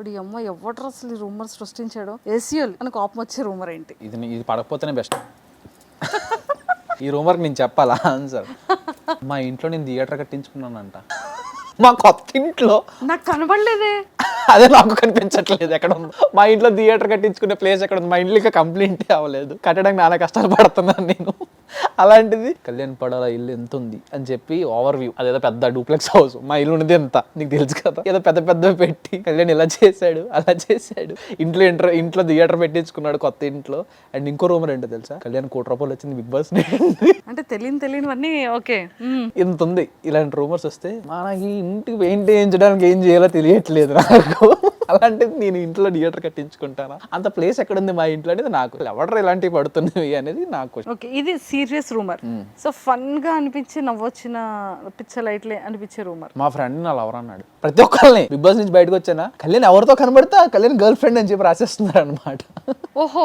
వాడి అమ్మ ఎవరు అసలు ఈ రూమర్ సృష్టించాడో. ఏసీఎల్ అని కోపం వచ్చే రూమర్ ఏంటి? ఇది పడకపోతేనే బెస్ట్. ఈ రూమర్కి నేను చెప్పాలా ఆన్సర్? మా ఇంట్లో నేను థియేటర్ కట్టించుకున్నానంట. మా కొత్త ఇంట్లో నాకు కనబడలేదే. అదే నాకు కనిపించట్లేదు ఎక్కడ ఉందో. మా ఇంట్లో థియేటర్ కట్టించుకునే ప్లేస్ ఎక్కడ ఉంది? మా ఇంట్లో ఇంకా కంప్లీట్ అవ్వలేదు, కట్టడానికి నానా కష్టాలు పడుతున్నాను నేను. అలాంటిది కళ్యాణ్ పడాల ఇల్లు ఎంత ఉంది అని చెప్పి ఓవర్ వ్యూ, అదేదో పెద్ద డూప్లెక్స్ హౌస్, మా ఇల్లు ఉన్నది ఎంత నీకు తెలుసు కదా, ఏదో పెద్ద పెద్ద పెట్టి కళ్యాణ్ ఇలా చేశాడు అలా చేశాడు. ఇంట్లో థియేటర్ పెట్టించుకున్నాడు కొత్త ఇంట్లో. అండ్ ఇంకో రూమర్ ఏంటో తెలుసా, కళ్యాణ్ ₹1,00,00,000 వచ్చింది బిగ్ బాస్. అంటే తెలియనివన్నీ ఓకే. ఇంత ఉంది. ఇలాంటి రూమర్స్ వస్తే మనకి ఇంటికి పెయింట్ వేయించడానికి ఏం చేయాలో తెలియట్లేదు నాకు. అలాంటిది నేను ఇంట్లో థియేటర్ కట్టించుకుంటానా? అంత ప్లేస్ ఎక్కడ ఉంది మా ఇంట్లో అనేది నాకు. ఎవరు ఇలాంటివి పడుతున్నవి అనేది నాకు. ఓకే, ఇది సీరియస్ రూమర్. సో ఫన్ గా అనిపించి నవ్వొచ్చిన పిచ్చలైట్లే అనిపించే రూమర్. మా ఫ్రెండ్ నా లవర్ అన్నాడు. ప్రతి ఒక్కరిని బిగ్ బాస్ నుంచి బయటకు వచ్చానా కళ్యాణ్ ఎవరితో కనబడితే కళ్యాణ్ గర్ల్ ఫ్రెండ్ అని చెప్పి రాసేస్తున్నారు అనమాట. ఓహో,